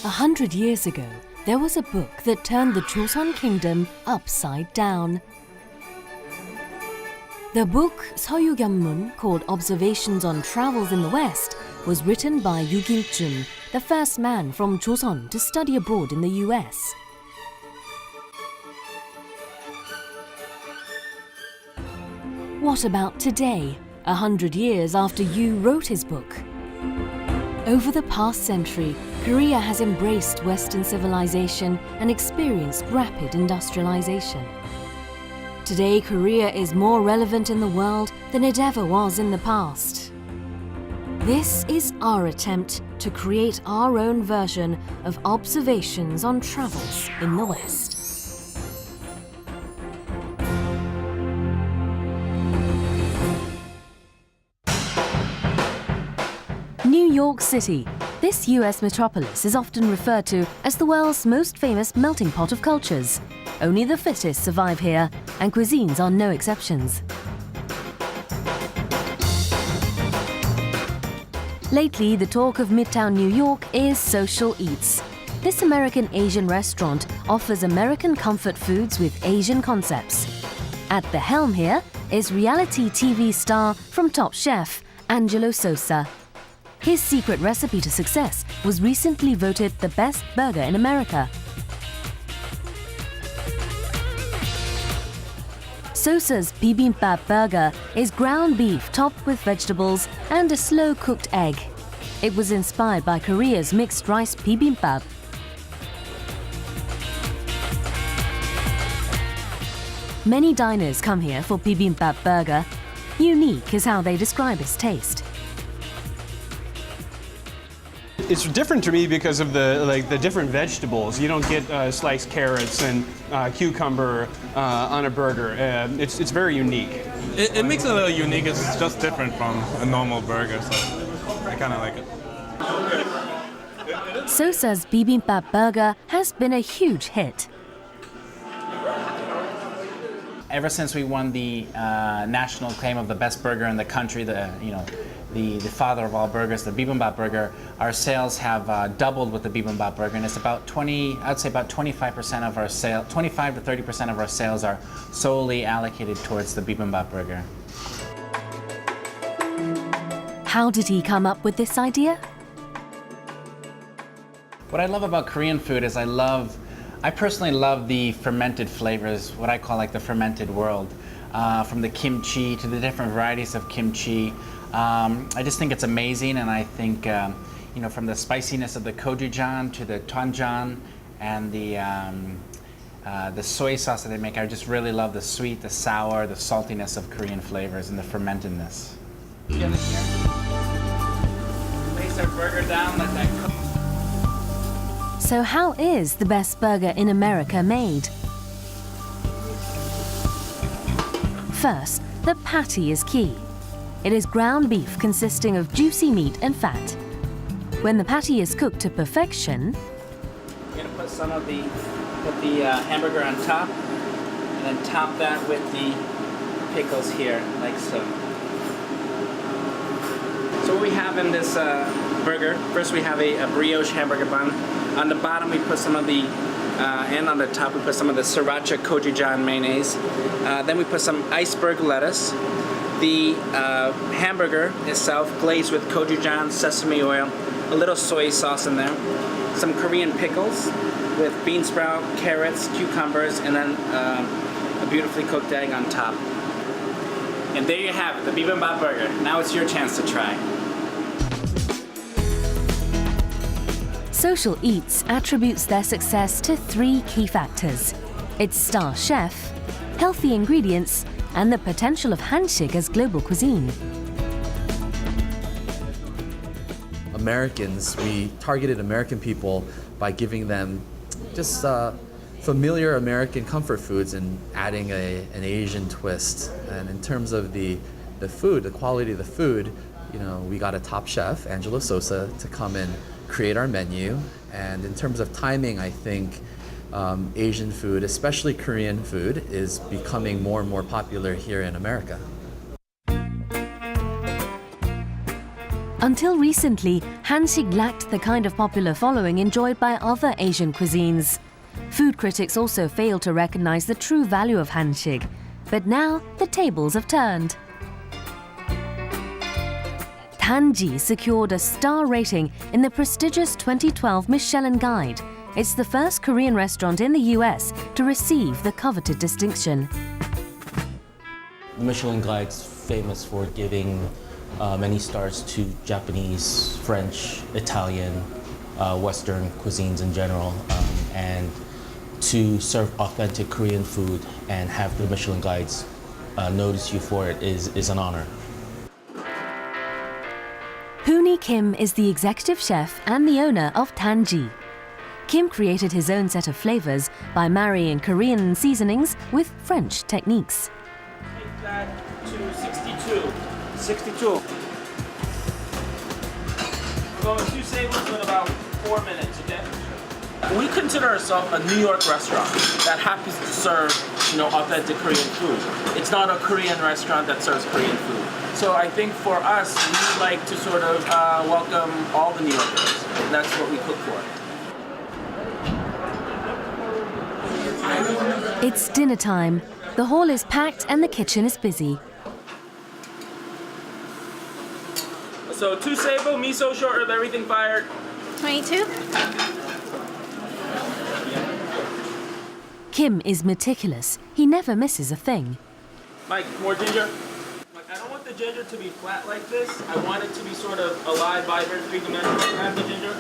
100 years ago, there was a book that turned the Joseon kingdom upside down. The book 서유견문, called Observations on Travels in the West, was written by Yu Gil-jun, the first man from Joseon to study abroad in the US. What about today, 100 years after Yu wrote his book? Over the past century, Korea has embraced Western civilization and experienced rapid industrialization. Today, Korea is more relevant in the world than it ever was in the past. This is our attempt to create our own version of observations on travels in the West. New York City. This US metropolis is often referred to as the world's most famous melting pot of cultures. Only the fittest survive here, and cuisines are no exceptions. Lately, the talk of Midtown New York is Social Eats. This American-Asian restaurant offers American comfort foods with Asian concepts. At the helm here is reality TV star from Top Chef, Angelo Sosa. His secret recipe to success was recently voted the best burger in America. Sosa's bibimbap burger is ground beef topped with vegetables and a slow-cooked egg. It was inspired by Korea's mixed rice bibimbap. Many diners come here for bibimbap burger. Unique is how they describe its taste. It's different to me because of the different vegetables. You don't get sliced carrots and cucumber on a burger. It's very unique. It makes it a little unique. It's just different from a normal burger, so I kind of like it. Sosa's bibimbap burger has been a huge hit. Ever since we won the national acclaim of the best burger in the country, the father of all burgers, the bibimbap burger, our sales have doubled with the bibimbap burger, and it's about 25% of our sales, 25 to 30% of our sales are solely allocated towards the bibimbap burger. How did he come up with this idea? What I love about Korean food is I personally love the fermented flavors, what I call like the fermented world. From the kimchi to the different varieties of kimchi. I just think it's amazing, and I think, from the spiciness of the gochujang to the doenjang and the soy sauce that they make, I just really love the sweet, the sour, the saltiness of Korean flavors and the fermentedness. Get it here. Place our burger down, let that cook. So how is the best burger in America made? First, the patty is key. It is ground beef consisting of juicy meat and fat. When the patty is cooked to perfection, You're gonna put the hamburger on top, and then top that with the pickles here, like so. So what we have in this burger, first we have a brioche hamburger bun. On the bottom we put some of the, and on the top we put some of the sriracha gochujang mayonnaise. Then we put some iceberg lettuce. The hamburger itself glazed with gochujang, sesame oil, a little soy sauce in there, some Korean pickles with bean sprout, carrots, cucumbers, and then a beautifully cooked egg on top. And there you have it, the bibimbap burger. Now it's your chance to try. Social Eats attributes their success to three key factors: its star chef, healthy ingredients, and the potential of Han식 as global cuisine. Americans, we targeted American people by giving them just familiar American comfort foods and adding an Asian twist. And in terms of the food, the quality of the food, we got a top chef, Angelo Sosa, to come and create our menu. And in terms of timing, I think Asian food, especially Korean food, is becoming more and more popular here in America. Until recently, 한식 lacked the kind of popular following enjoyed by other Asian cuisines. Food critics also failed to recognize the true value of 한식. But now, the tables have turned. Tanji secured a star rating in the prestigious 2012 Michelin Guide. It's the first Korean restaurant in the US to receive the coveted distinction. The Michelin Guide's famous for giving many stars to Japanese, French, Italian, Western cuisines in general, and to serve authentic Korean food and have the Michelin Guides notice you for it is an honor. Hooni Kim is the executive chef and the owner of Tanji. Kim created his own set of flavors by marrying Korean seasonings with French techniques. Take that to 62. 62. Going 2 sables in about 4 minutes, okay? We consider ourselves a New York restaurant that happens to serve, authentic Korean food. It's not a Korean restaurant that serves Korean food. So I think for us, we like to sort of welcome all the New Yorkers. That's what we cook for. It's dinner time. The hall is packed and the kitchen is busy. So 2 sable, miso short rib, everything fired. 22. Kim is meticulous. He never misses a thing. Mike, more ginger. I don't want the ginger to be flat like this. I want it to be sort of alive, vibrant, three-dimensional. Have the ginger.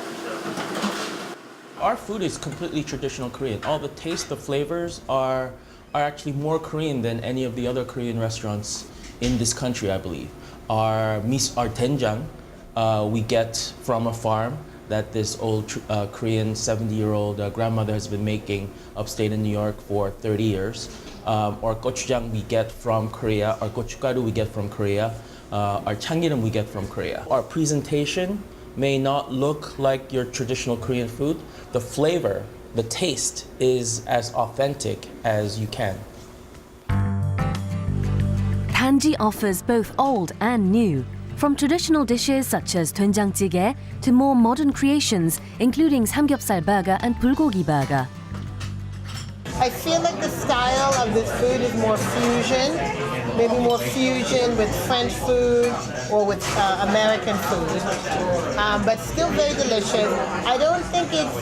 Our food is completely traditional Korean. All the taste, the flavors are actually more Korean than any of the other Korean restaurants in this country, I believe. Our doenjang we get from a farm that this old Korean 70-year-old grandmother has been making upstate in New York for 30 years. Our gochujang we get from Korea. Our gochugaru we get from Korea. Our changiram we get from Korea. Our presentation may not look like your traditional Korean food. The flavor, the taste is as authentic as you can. Tanji offers both old and new, from traditional dishes such as doenjang to more modern creations, including samgyeopsal burger and bulgogi burger. I feel like the style of this food is more fusion, maybe more fusion with French food or with American food, but still very delicious. I don't think it's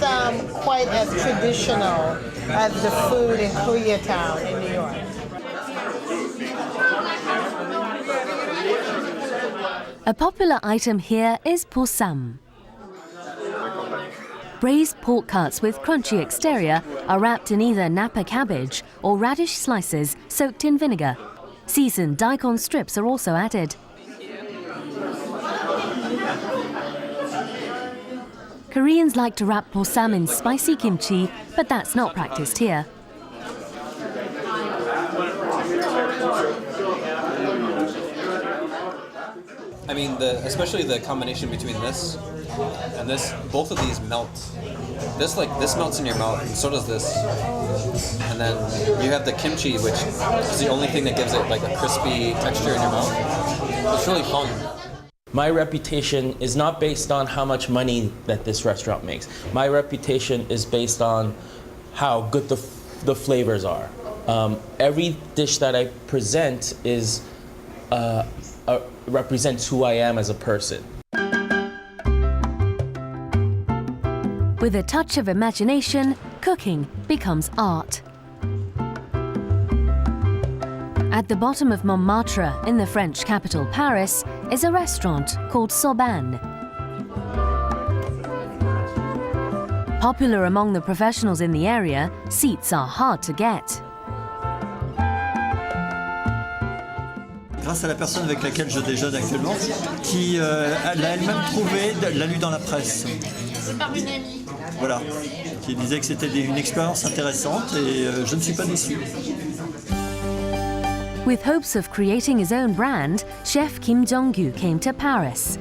quite as traditional as the food in Koreatown in New York. A popular item here is 보쌈. Braised pork cuts with crunchy exterior are wrapped in either napa cabbage or radish slices soaked in vinegar. Seasoned daikon strips are also added. Koreans like to wrap 보쌈 in spicy kimchi, but that's not practiced here. I mean, especially the combination between this and this, both of these melt. This melts in your mouth, and so does this. And then you have the kimchi, which is the only thing that gives it like a crispy texture in your mouth. It's really fun. My reputation is not based on how much money that this restaurant makes. My reputation is based on how good the flavors are. Every dish that I present is represents who I am as a person. With a touch of imagination, cooking becomes art. At the bottom of Montmartre, in the French capital Paris, is a restaurant called Soban. Popular among the professionals in the area, seats are hard to get. Grâce à la personne avec laquelle je déjeune actuellement, qui l'a elle-même trouvé, l'a lu dans la presse. C'est par une amie. Voilà, qui disait que c'était une expérience intéressante et je ne suis pas déçu. With hopes of creating his own brand, chef Kim Jong-gu came to Paris.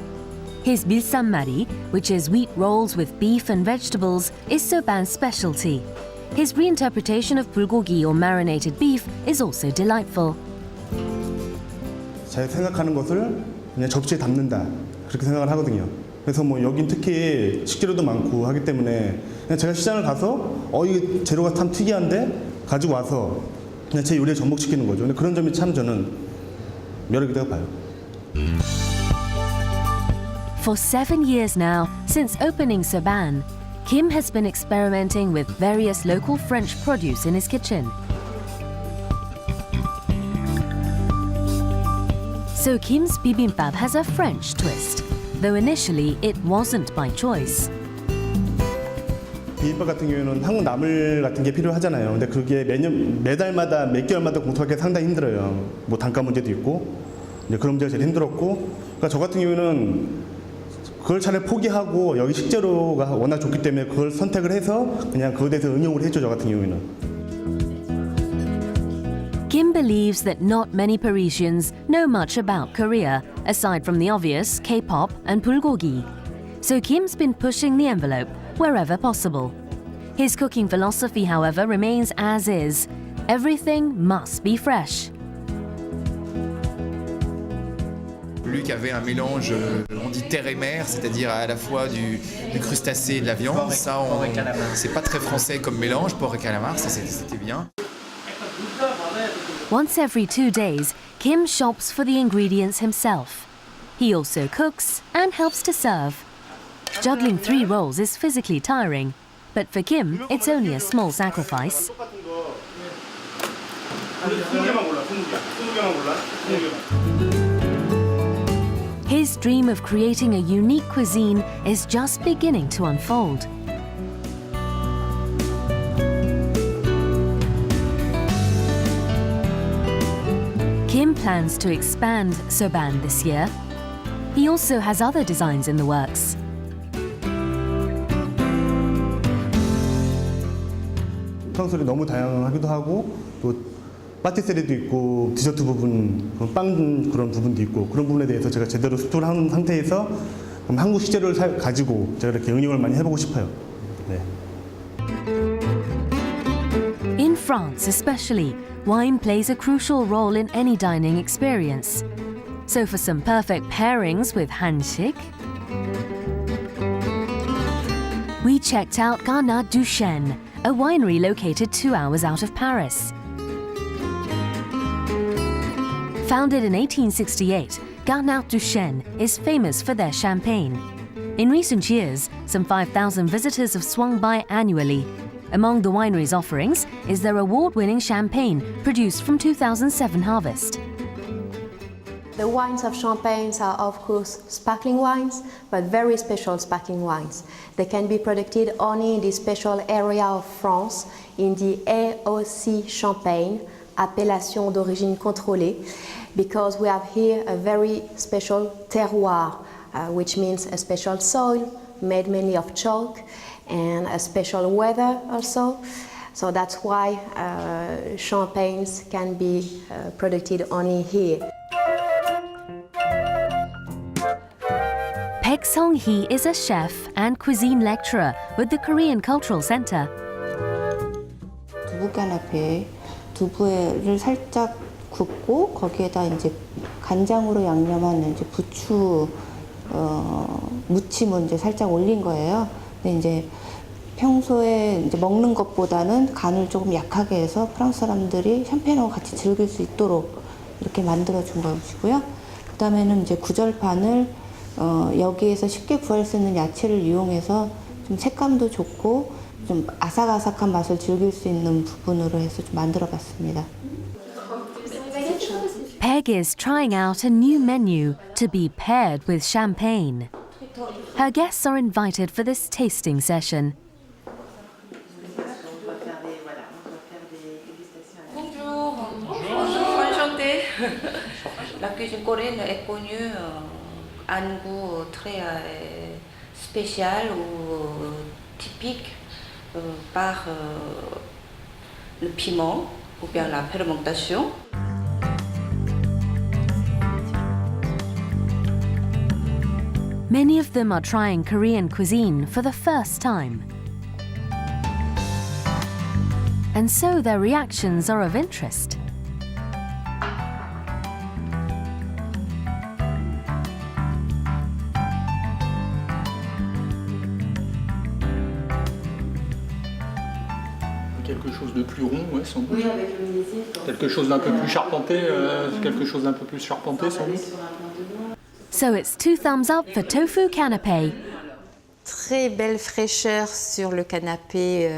His bilsammari, which is wheat rolls with beef and vegetables, is Soban's specialty. His reinterpretation of bulgogi or marinated beef is also delightful. 제가 생각하는 것을 그냥 접시에 담는다. 그렇게 생각을 하거든요. 그래서 뭐 여긴 특히 식재료도 많고 하기 때문에 그냥 제가 시장을 가서 이 재료가 참 특이한데 가지고 와서 그냥 제 요리에 접목시키는 거죠. 근데 그런 점이 참 저는 매력이라고 봐요. For 7 years now, since opening Soban, Kim has been experimenting with various local French produce in his kitchen. So Kim's bibimbap has a French twist, though initially it wasn't by choice. 비빔밥 같은 경우에는 한국 나물 같은 게 필요하잖아요. 근데 그게 매달마다 몇 개월마다 공급하기 상당히 힘들어요. 뭐 단가 문제도 있고 이제 그런 문제가 제일 힘들었고, 그러니까 저 같은 경우에는 그걸 차라리 포기하고 여기 식재료가 워낙 좋기 때문에 그걸 선택을 해서 그냥 그거에 대해서 응용을 했죠. 저 같은 경우에는. Kim believes that not many Parisians know much about Korea, aside from the obvious K-pop and bulgogi. So Kim's been pushing the envelope wherever possible. His cooking philosophy, however, remains as is. Everything must be fresh. Luc avait un mélange, on dit terre et mer, c'est-à-dire à la fois du crustacé et de la viande. Ça, c'est pas très français comme mélange, porc et calamar, ça c'était bien. Once every 2 days, Kim shops for the ingredients himself. He also cooks and helps to serve. Juggling 3 roles is physically tiring, but for Kim, it's only a small sacrifice. His dream of creating a unique cuisine is just beginning to unfold. Kim plans to expand Soban this year. He also has other designs in the works. 프랑스들이 너무 다양하기도 하고 또 파티세리도 있고 디저트 부분, 빵 그런 부분도 있고 그런 부분에 대해서 제가 제대로 스토를 한 상태에서 한국 식재료를 가지고 제가 이렇게 응용을 많이 해보고 싶어요. 네. In France especially, wine plays a crucial role in any dining experience. So for some perfect pairings with 한식, we checked out Garnat du Chêne, a winery located 2 hours out of Paris. Founded in 1868, Garnat du Chêne is famous for their champagne. In recent years, some 5,000 visitors have swung by annually. Among the winery's offerings is their award-winning champagne produced from 2007 harvest. The wines of Champagne are, of course, sparkling wines, but very special sparkling wines. They can be produced only in this special area of France, in the AOC Champagne, appellation d'origine contrôlée, because we have here a very special terroir, which means a special soil made mainly of chalk, and a special weather also. So that's why champagnes can be produced only here. Baek Song-hee is a chef and cuisine lecturer with the Korean Cultural Center. 두부 까나페, 두부를 살짝 굽고 거기에다 이제 간장으로 양념한 이제 부추 무침을 이제 살짝 올린 거예요. 근데 이제 평소에 이제 먹는 것보다는 간을 조금 약하게 해서 프랑스 사람들이 샴페인하고 같이 즐길 수 있도록 이렇게 만들어 준 것이고요. 그다음에는 이제 구절판을 여기에서 쉽게 구할 수 있는 야채를 이용해서 좀 색감도 좋고 좀 아삭아삭한 맛을 즐길 수 있는 부분으로 해서 좀 만들어 봤습니다. Peg is trying out a new menu to be paired with champagne. Her guests are invited for this tasting session. Enchantée. La cuisine coréenne est connue un goût très spécial ou typique par le piment ou bien la fermentation. Many of them are trying Korean cuisine for the first time. And so their reactions are of interest. quelque chose de plus rond, ouais, sans doute. Quelque chose d'un peu plus charpenté, sans doute. So it's 2 thumbs up for tofu canapé. Très belle fraîcheur sur le canapé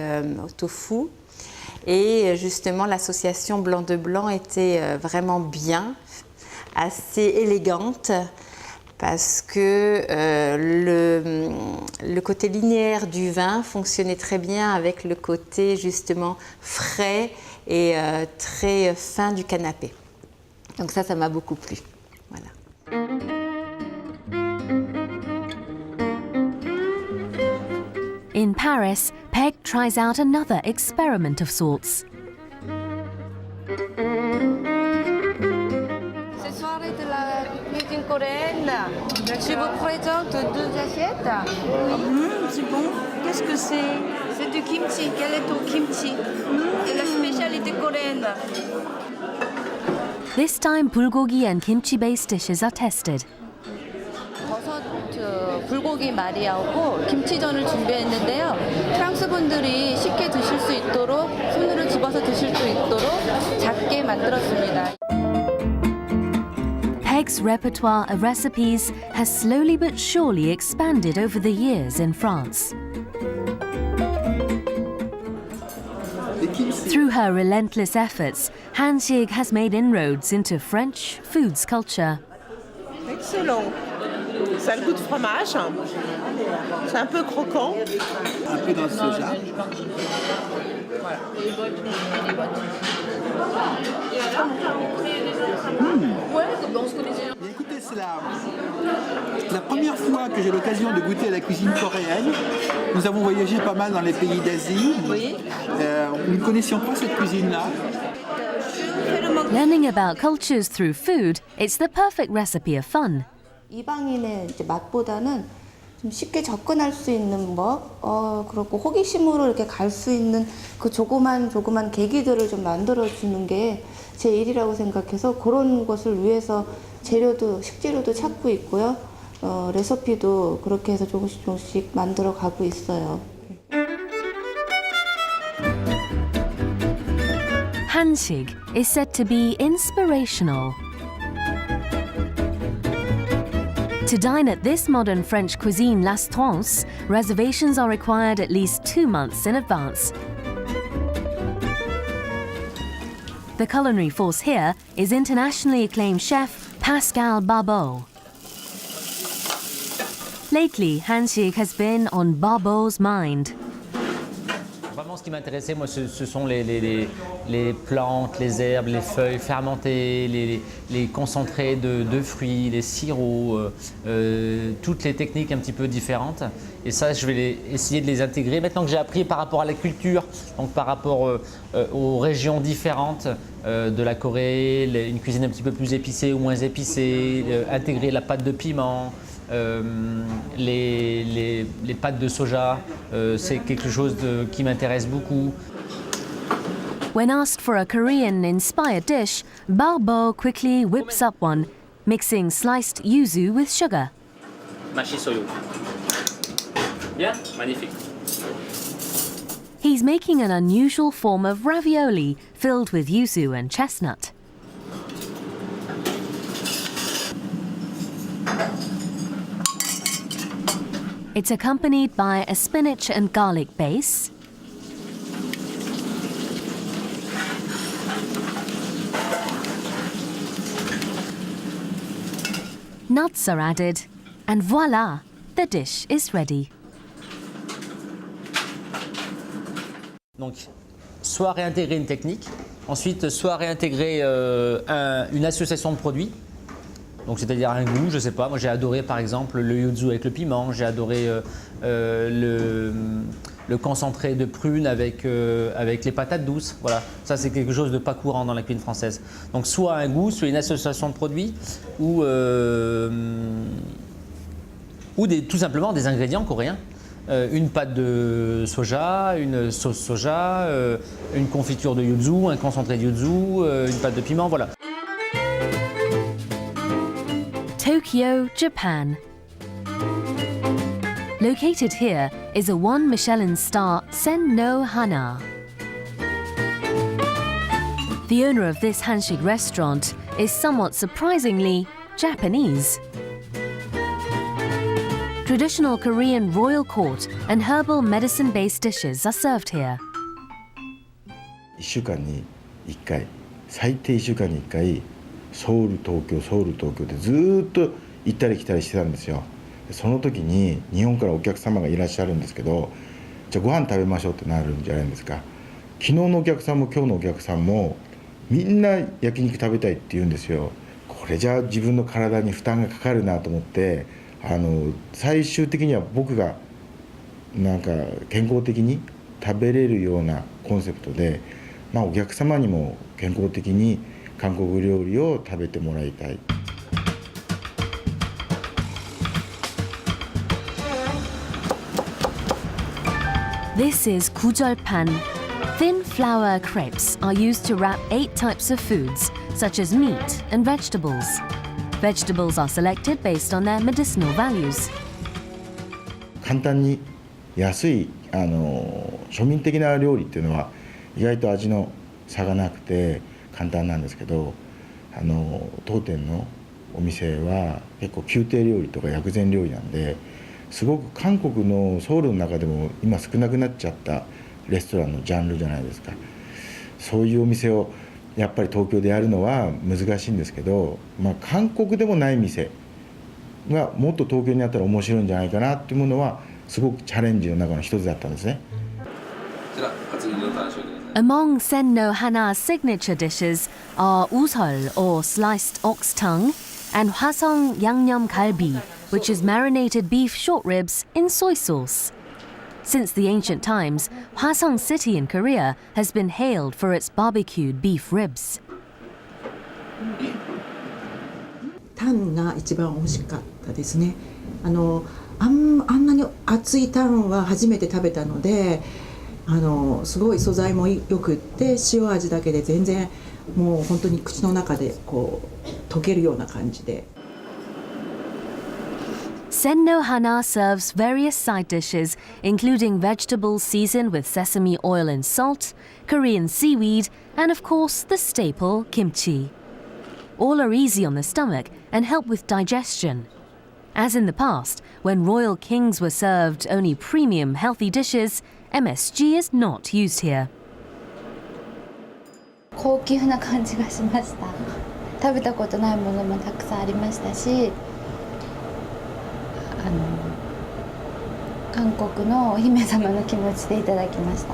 au tofu. Et justement, l'association blanc de blanc était vraiment bien, assez élégante, parce que le côté linéaire du vin fonctionnait très bien avec le côté justement frais et très fin du canapé. Donc ça m'a beaucoup plu. Voilà. In Paris, Peg tries out another experiment of sorts. Ce soir de la cuisine coréenne, je vous présente 2 assiettes. C'est bon. Qu'est-ce que c'est? C'est du kimchi. Quel est ton kimchi? C'est la spécialité coréenne. This time, bulgogi and kimchi-based dishes are tested. 버섯 불고기 마리아하고 김치전을 준비했는데요. 프랑스 분들이 쉽게 드실 수 있도록 손으로 집어서 드실 수 있도록 작게 만들었습니다. Peg's repertoire of recipes has slowly but surely expanded over the years in France. Through her relentless efforts, Han식 has made inroads into French foods culture. Excellent. Ça a le goût de fromage. C'est un peu croquant. Un peu dans le soja. Écoutez, c'est la première fois que j'ai l'occasion de goûter à la cuisine coréenne. Nous avons voyagé pas mal dans les pays d'Asie. Oui. Nous ne connaissions pas cette cuisine-là. Learning about cultures through food, it's the perfect recipe of fun. 이방인의 이제 맛보다는 좀 쉽게 접근할 수 있는 법, 그리고 호기심으로 이렇게 갈 수 있는 그 조그만 계기들을 좀 만들어주는 게 제 일이라고 생각해서 그런 것을 위해서 식재료도 찾고 있고요. 레시피도 그렇게 해서 조금씩 만들어 가고 있어요. Han식 is said to be inspirational. To dine at this modern French cuisine l'Astrance, reservations are required at least 2 months in advance. The culinary force here is internationally acclaimed chef Pascal Barbeau. Lately, Han식 has been on Barbeau's mind. Vraiment, ce qui m'intéressait, moi, ce sont les plantes, les herbes, les feuilles fermentées, les concentrés de fruits, les sirops, toutes les techniques un petit peu différentes. Et ça, je vais essayer de les intégrer. Maintenant que j'ai appris par rapport à la culture, donc par rapport aux régions différentes de la Corée, une cuisine un petit peu plus épicée ou moins épicée, intégrer la pâte de piment, les pâtes de soja, c'est quelque chose qui m'intéresse beaucoup. When asked for a Korean-inspired dish, Barbeau quickly whips up one, mixing sliced yuzu with sugar. 맛있어요. Bien, magnifique. He's making an unusual form of ravioli filled with yuzu and chestnut. It's accompanied by a spinach and garlic base, nuts are added, and voila, the dish is ready. Donc, soit réintégrer une technique, ensuite soit réintégrer une association de produits. Donc c'est-à-dire un goût, je sais pas, moi j'ai adoré par exemple le yuzu avec le piment, j'ai adoré le concentré de prune avec les patates douces, voilà. Ça c'est quelque chose de pas courant dans la cuisine française. Donc soit un goût, soit une association de produits ou tout simplement des ingrédients coréens. Une pâte de soja, une sauce soja, une confiture de yuzu, un concentré de yuzu, une pâte de piment, voilà. Tokyo, Japan. Located here is a 1 Michelin star Sen no Hana. The owner of this Han식 restaurant is somewhat surprisingly Japanese. Traditional Korean royal court and herbal medicine-based dishes are served here. 1週間に1回、最低1週間に1回、ソウル東京ソウル東京でずーっと行ったり来たりしてたんですよ。その時に日本からお客様がいらっしゃるんですけど、じゃあご飯食べましょうってなるんじゃないですか。昨日のお客さんも今日のお客さんもみんな焼肉食べたいって言うんですよ。これじゃあ自分の体に負担がかかるなと思って、最終的には僕がなんか健康的に食べれるようなコンセプトで、お客様にも健康的に韓国料理を食べてもらいたい。This is 구절판. Thin flour crepes are used to wrap 8 types of foods, such as meat and vegetables. Vegetables are selected based on their medicinal values. 簡単に安い庶民的な料理っていうのは意外と味の差がなくて簡単なんですけど、当店のお店は結構宮廷料理とか薬膳料理なんで、すごく韓国のソウルの中でも今少なくなっちゃったレストランのジャンルじゃないですか。そういうお店をやっぱり東京でやるのは難しいんですけど、韓国でもない店がもっと東京にあったら面白いんじゃないかなっていうものはすごくチャレンジの中の一つだったんですね。Among Sen no Hana's signature dishes are usol, or sliced ox tongue, and hwasong yangnyeom galbi, which is marinated beef short ribs in soy sauce. Since the ancient times, Hwasong City in Korea has been hailed for its barbecued beef ribs. タンが一番美味しかったですね。あんなに熱いタンは初めて食べたので、すごい素材もよくって塩味だけで全然もう本当に口の中でこう溶けるような感じで。Sen no Hana serves various side dishes, including vegetables seasoned with sesame oil and salt, Korean seaweed, and of course the staple kimchi. All are easy on the stomach and help with digestion. As in the past, when royal kings were served only premium healthy dishes, MSG is not used here. 高級な感じがしました。食べたことないものもたくさんありましたし、韓国のお姫様の気持ちでいただきました。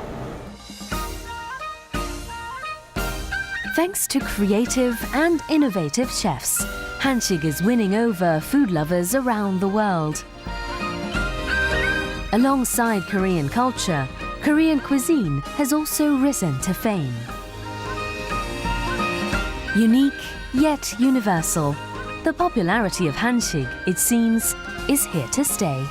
Thanks to creative and innovative chefs, Han식 is winning over food lovers around the world. Alongside Korean culture, Korean cuisine has also risen to fame. Unique yet universal, the popularity of Han식, it seems, is here to stay.